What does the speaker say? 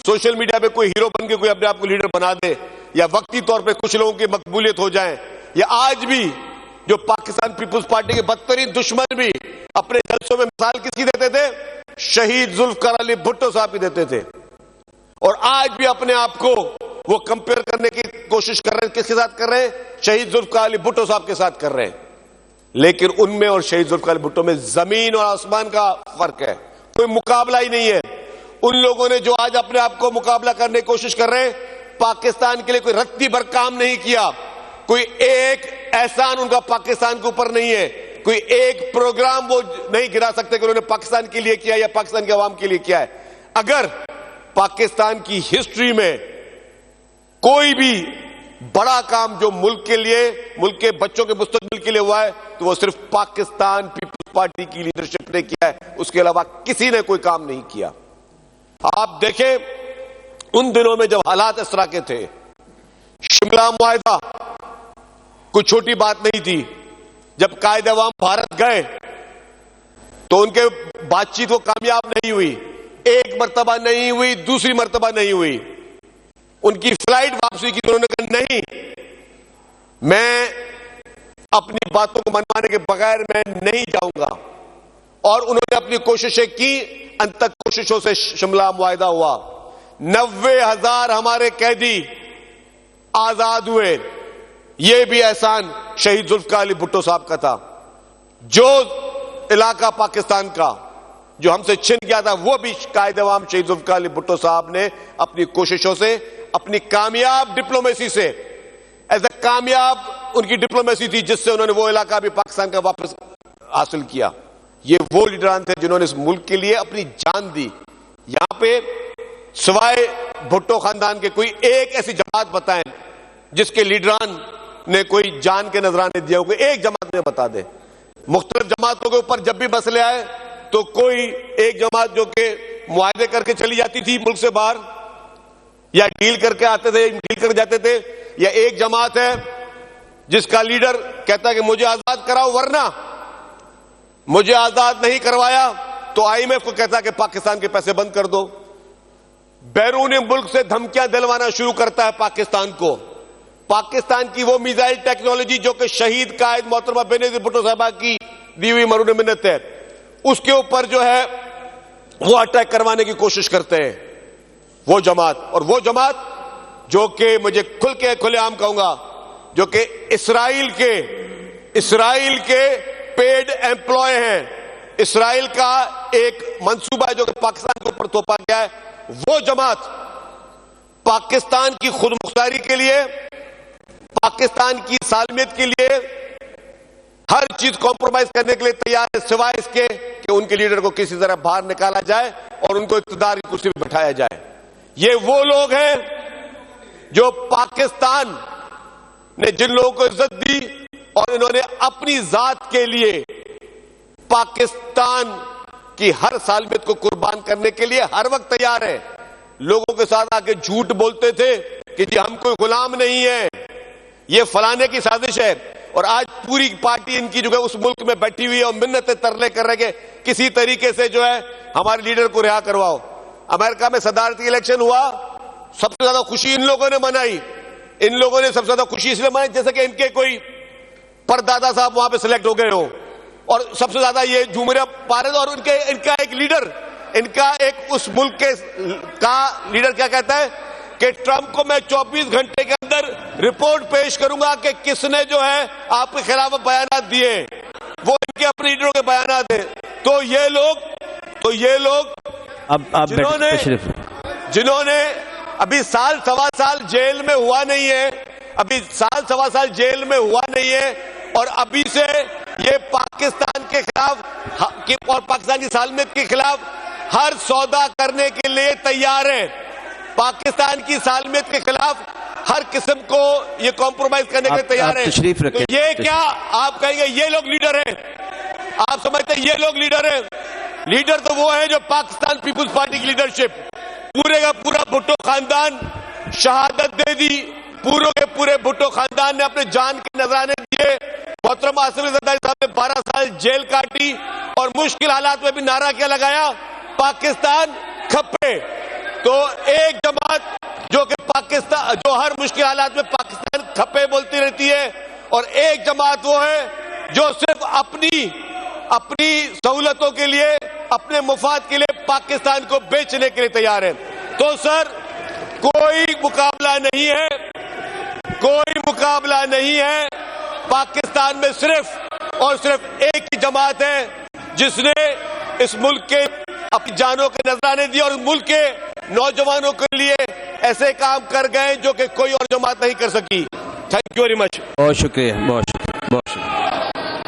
Social media پہ کوئی hero بن کے کوئی اپنے آپ کو لیڈر بنا دے، یا وقتی طور پہ کچھ لوگوں کی مقبولیت ہو جائے، یا آج بھی جو پاکستان پیپلز پارٹی کے بدترین دشمن بھی اپنے جلسوں میں مثال کس کی دیتے تھے؟ شہید ذوالفقار علی بھٹو صاحب کی دیتے تھے، اور آج بھی اپنے آپ کو وہ کمپیئر کرنے کی کوشش کر رہے ہیں. کس کے ساتھ کر رہے ہیں؟ شہید ذوالفقار علی بھٹو صاحب کے ساتھ کر رہے ہیں. لیکن ان میں اور شہید ذوالفقار علی بھٹو میں زمین اور آسمان کا فرق ہے، کوئی مقابلہ ہی نہیں ہے. ان لوگوں نے جو آج اپنے آپ کو مقابلہ کرنے کی کوشش کر رہے ہیں، پاکستان کے لیے کوئی رتی بھر کام نہیں کیا، کوئی ایک احسان ان کا پاکستان کے اوپر نہیں ہے، کوئی ایک پروگرام وہ نہیں گرا سکتے کہ انہوں نے پاکستان کے لیے کیا یا پاکستان کے عوام کے لیے کیا ہے. اگر پاکستان کی ہسٹری میں کوئی بھی بڑا کام جو ملک کے لیے، ملک کے بچوں کے مستقبل کے لیے ہوا ہے، تو وہ صرف پاکستان پیپلز پارٹی کی لیڈرشپ نے کیا ہے، اس کے علاوہ کسی نے کوئی کام نہیں کیا. آپ دیکھیں ان دنوں میں جب حالات اس طرح کے تھے، شملہ معاہدہ کوئی چھوٹی بات نہیں تھی. جب قائد عوام بھارت گئے تو ان کے بات چیت وہ کامیاب نہیں ہوئی، ایک مرتبہ نہیں ہوئی، دوسری مرتبہ نہیں ہوئی. ان کی فلائٹ واپسی کی، انہوں نے کہا نہیں، میں اپنی باتوں کو منوانے کے بغیر میں نہیں جاؤں گا. اور انہوں نے اپنی کوششیں کی، انت تک کوششوں سے شملہ معاہدہ ہوا. 90,000 ہمارے قیدی آزاد ہوئے. یہ بھی احسان شہید ذوالفقار علی بھٹو صاحب کا تھا. جو علاقہ پاکستان کا جو ہم سے چھن گیا تھا، وہ بھی قائد عوام شہید ذوالفقار علی بھٹو صاحب نے اپنی کوششوں سے، اپنی کامیاب ڈپلومیسی سے، ایسا کامیاب ان کی ڈپلومیسی تھی جس سے انہوں نے وہ علاقہ بھی پاکستان کا واپس حاصل کیا. یہ وہ لیڈران تھے جنہوں نے اس ملک کے لیے اپنی جان دی. یہاں پہ سوائے بھٹو خاندان کے کوئی ایک ایسی جماعت بتائیں جس کے لیڈران نے کوئی جان کے نذرانے دیا ہو، کوئی ایک جماعت نے بتا دے. مختلف جماعتوں کے اوپر جب بھی مسئلے آئے تو کوئی ایک جماعت جو کہ معاہدے کر کے چلی جاتی تھی ملک سے باہر، یا ڈیل کر کے آتے تھے، ڈیل کر جاتے تھے، یا ایک جماعت ہے جس کا لیڈر کہتا ہے کہ مجھے آزاد کراؤ، ورنہ مجھے آزاد نہیں کروایا تو IMF کو کہتا ہے کہ پاکستان کے پیسے بند کر دو. بیرون ملک سے دھمکیاں دلوانا شروع کرتا ہے پاکستان کو. پاکستان کی وہ میزائل ٹیکنالوجی جو کہ شہید قائد محترمہ بینظیر بھٹو صاحبہ کی دی ہوئی مرہون منت ہے، اس کے اوپر جو ہے وہ اٹیک کروانے کی کوشش کرتے ہیں وہ جماعت. اور وہ جماعت جو کہ مجھے کھلے عام کہوں گا، جو کہ اسرائیل کے پیڈ ایمپلائے ہیں. اسرائیل کا ایک منصوبہ ہے جو کہ پاکستان کے اوپر تھوپا گیا ہے. وہ جماعت پاکستان کی خود مختاری کے لیے، پاکستان کی سالمیت کے لیے ہر چیز کمپرومائز کرنے کے لیے تیار ہے، سوائے اس کے کہ ان کے لیڈر کو کسی طرح باہر نکالا جائے اور ان کو اقتدار کی کرسی پہ بٹھایا جائے. یہ وہ لوگ ہیں جو پاکستان نے جن لوگوں کو عزت دی اور انہوں نے اپنی ذات کے لیے پاکستان کی ہر سالمیت کو قربان کرنے کے لیے ہر وقت تیار ہے. لوگوں کے ساتھ آ کے جھوٹ بولتے تھے کہ جی ہم کوئی غلام نہیں ہیں، یہ فلانے کی سازش ہے. اور آج پوری پارٹی ان کی جو ہے اس ملک میں بیٹھی ہوئی ہے اور منتیں ترلے کر رہے کہ کسی طریقے سے جو ہے ہمارے لیڈر کو رہا کرواؤ. امریکہ میں صدارتی الیکشن ہوا، سب سے زیادہ خوشی ان لوگوں نے منائی. ان لوگوں نے سب سے زیادہ خوشی اس لیے منائی جیسے کہ ان کے کوئی پردادا صاحب وہاں پہ سلیکٹ ہو گئے ہو، اور سب سے زیادہ یہ جمہوریہ پارے. اور ان کا ایک لیڈر، ان کا ایک اس ملک کے کا لیڈر کیا کہتا ہے کہ ٹرمپ کو میں 24 گھنٹے کے اندر رپورٹ پیش کروں گا کہ کس نے جو ہے آپ کے خلاف بیانات دیے. وہ ان کے اپنے لیڈروں کے بیانات ہیں. تو یہ لوگ جنہوں نے ابھی سال سوا سال جیل میں ہوا نہیں ہے، ابھی سال سوا سال جیل میں ہوا نہیں ہے، اور ابھی سے یہ پاکستان کے خلاف اور پاکستان کی سالمیت کے خلاف ہر سودا کرنے کے لیے تیار ہیں. پاکستان کی سالمیت کے خلاف ہر قسم کو یہ کمپرومائز کرنے کے لیے تیار ہیں. تو یہ کیا آپ کہیں گے یہ لوگ لیڈر ہیں؟ آپ سمجھتے ہیں یہ لوگ لیڈر ہیں؟ لیڈر تو وہ ہیں جو پاکستان پیپلز پارٹی کی لیڈرشپ، پورے کا پورا بھٹو خاندان شہادت دے دی. پورے بھٹو خاندان نے اپنے جان کے نذرانے دیے. محترم آصف علی زرداری صاحب نے 12 سال جیل کاٹی اور مشکل حالات میں بھی نعرہ کیا لگایا، پاکستان کھپے. تو ایک جماعت جو کہ پاکستان جو ہر مشکل حالات میں پاکستان کھپے بولتی رہتی ہے، اور ایک جماعت وہ ہے جو صرف اپنی سہولتوں کے لیے، اپنے مفاد کے لیے پاکستان کو بیچنے کے لیے تیار ہے۔ تو سر کوئی مقابلہ نہیں ہے، پاکستان میں صرف اور صرف ایک ہی جماعت ہے جس نے اس ملک کے اپنی جانوں کے نذرانے دیے اور ملک کے نوجوانوں کے لیے ایسے کام کر گئے جو کہ کوئی اور جماعت نہیں کر سکی۔ Thank you very much. بہت شکریہ، بہت شکریہ، بہت شکریہ۔